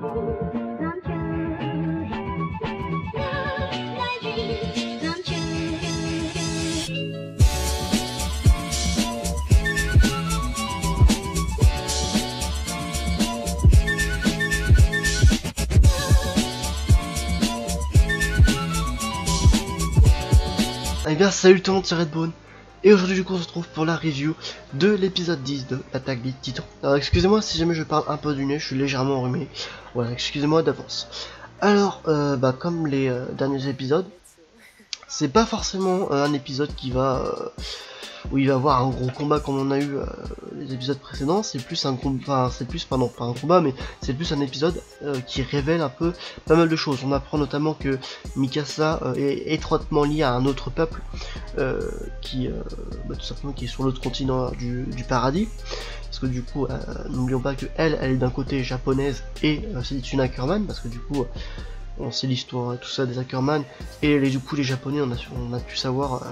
Eh bien salut tout le monde, c'est Redbone, et aujourd'hui du coup on se retrouve pour la review de l'épisode 10 de l'attaque des titans. Alors excusez-moi si jamais je parle un peu du nez, je suis légèrement enrhumé, voilà, excusez-moi d'avance. Alors, comme les derniers épisodes, c'est pas forcément un épisode qui va... où il va y avoir un gros combat comme on a eu les épisodes précédents, c'est plus un combat, c'est plus, pardon, pas un combat, mais c'est plus un épisode qui révèle un peu pas mal de choses. On apprend notamment que Mikasa est étroitement liée à un autre peuple qui tout simplement qui est sur l'autre continent du paradis, parce que du coup, n'oublions pas que elle est d'un côté japonaise et c'est une Ackerman, parce que du coup on sait l'histoire tout ça des Ackerman, et du coup les japonais on a pu savoir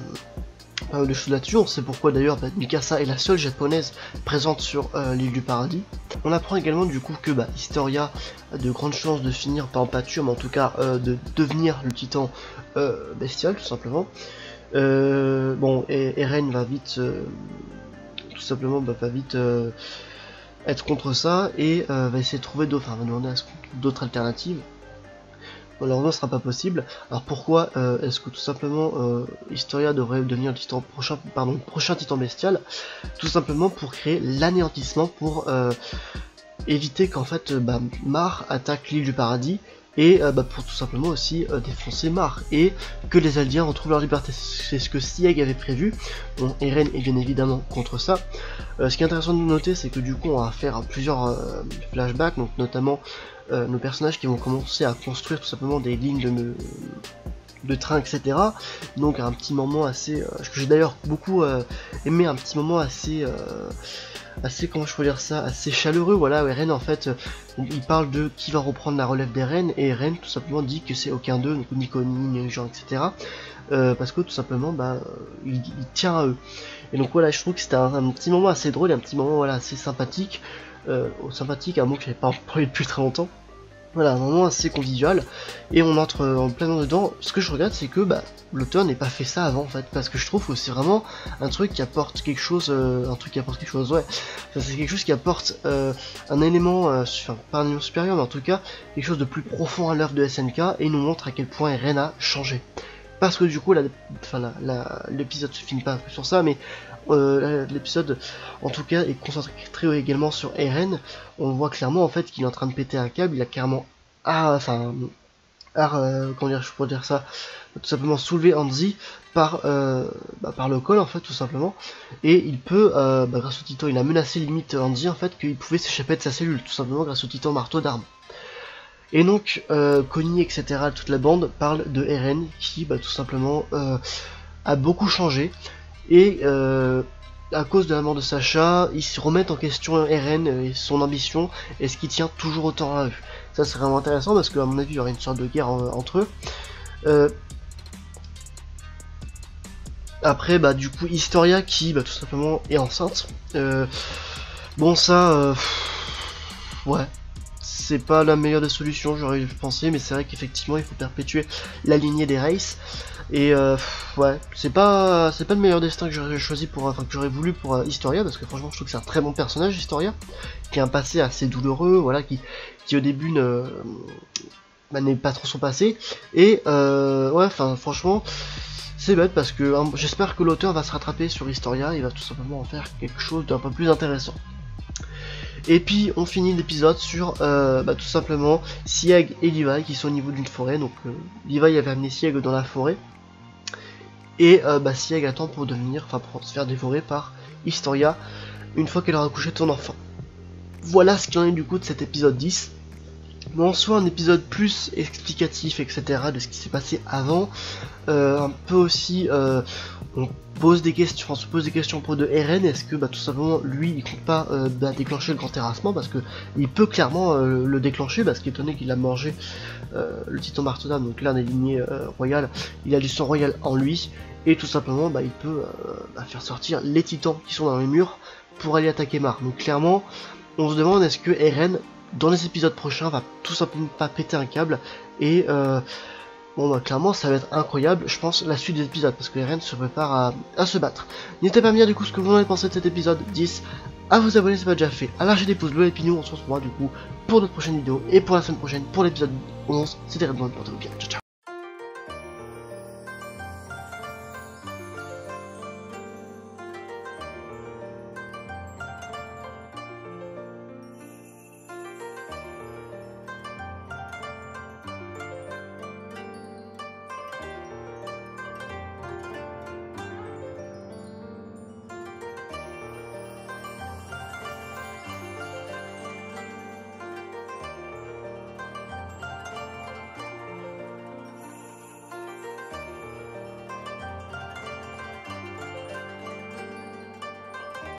pas mal de choses là-dessus. On sait pourquoi d'ailleurs Mikasa est la seule japonaise présente sur l'île du paradis. On apprend également du coup que Historia a de grandes chances de finir par en pâture, mais en tout cas de devenir le titan bestial tout simplement. Et Eren va vite tout simplement va vite être contre ça et va essayer de trouver d'autres, va demander d'autres alternatives. Malheureusement ce sera pas possible. Alors pourquoi est-ce que tout simplement Historia devrait devenir le prochain titan bestial? Tout simplement pour créer l'anéantissement, pour éviter qu'en fait Mar attaque l'île du paradis, et pour tout simplement aussi défoncer Mar, et que les Eldiens retrouvent leur liberté. C'est ce que Sieg avait prévu. Bon, Eren est bien évidemment contre ça. Ce qui est intéressant de noter, c'est que du coup on va faire plusieurs flashbacks, donc notamment nos personnages qui vont commencer à construire tout simplement des lignes de train, etc. Donc un petit moment assez, que j'ai d'ailleurs beaucoup aimé, un petit moment assez, comment je peux dire ça, assez chaleureux, voilà, où Eren en fait, il parle de qui va reprendre la relève d'Eren, et Eren tout simplement dit que c'est aucun d'eux, donc ni Connie, ni Jean, etc. Parce que tout simplement, il tient à eux. Et donc voilà, je trouve que c'était un petit moment assez drôle, et un petit moment voilà assez sympathique, un mot que j'avais pas employé depuis très longtemps. Voilà, un moment assez convivial, et on entre en plein dedans. Ce que je regrette, c'est que l'auteur n'ait pas fait ça avant en fait, parce que je trouve que c'est vraiment un truc qui apporte quelque chose, ouais, c'est quelque chose qui apporte un élément, pas un élément supérieur, mais en tout cas quelque chose de plus profond à l'œuvre de SNK, et nous montre à quel point Eren a changé. Parce que du coup, l'épisode se finit pas sur ça, mais l'épisode en tout cas est concentré également sur Eren. On voit clairement en fait qu'il est en train de péter un câble, il a carrément comment dire, je pourrais dire ça, tout simplement soulevé Hanzi par le col en fait, tout simplement, et il peut grâce au titan, il a menacé limite Hanzi en fait qu'il pouvait s'échapper de sa cellule, tout simplement grâce au titan marteau d'armes. Et donc Connie, etc., toute la bande parle de Eren qui tout simplement a beaucoup changé, et à cause de la mort de Sacha, ils se remettent en question Eren et son ambition, et ce qui tient toujours autant à eux. Ça c'est vraiment intéressant, parce qu'à mon avis il y aurait une sorte de guerre entre eux. Après du coup Historia qui tout simplement est enceinte. Bon ça ouais, c'est pas la meilleure des solutions, j'aurais pensé, mais c'est vrai qu'effectivement il faut perpétuer la lignée des races. Et ouais, c'est pas le meilleur destin que j'aurais choisi que j'aurais voulu pour Historia, parce que franchement je trouve que c'est un très bon personnage, Historia, qui a un passé assez douloureux, voilà, qui au début n'est pas trop son passé, et ouais, franchement c'est bête, parce que j'espère que l'auteur va se rattraper sur Historia, il va tout simplement en faire quelque chose d'un peu plus intéressant. Et puis on finit l'épisode sur tout simplement Sieg et Levi qui sont au niveau d'une forêt. Donc Levi avait amené Sieg dans la forêt, et Sieg attend pour se faire dévorer par Historia une fois qu'elle aura accouché de son enfant. Voilà ce qu'il en est du coup de cet épisode 10. Mais en soit un épisode plus explicatif, etc., de ce qui s'est passé avant. Un peu aussi, on se pose des questions pour de Eren. Est-ce que tout simplement lui il compte pas déclencher le grand terrassement, parce que il peut clairement le déclencher, parce qu'étant donné qu'il a mangé le titan marteau d'âme, donc l'un des lignées royales, il a du sang royal en lui, et tout simplement il peut faire sortir les titans qui sont dans les murs pour aller attaquer Mar. Donc clairement on se demande, est-ce que Eren dans les épisodes prochains va tout simplement pas péter un câble et bon bah clairement ça va être incroyable, je pense, la suite des épisodes, parce que Eren se prépare à se battre. N'hésitez pas à me dire du coup ce que vous en avez pensé de cet épisode 10, à vous abonner si c'est pas déjà fait, à lâcher des pouces bleus et puis nous on se retrouve du coup pour notre prochaine vidéo et pour la semaine prochaine pour l'épisode 11. C'était Red Bull, portez-vous bien, ciao ciao.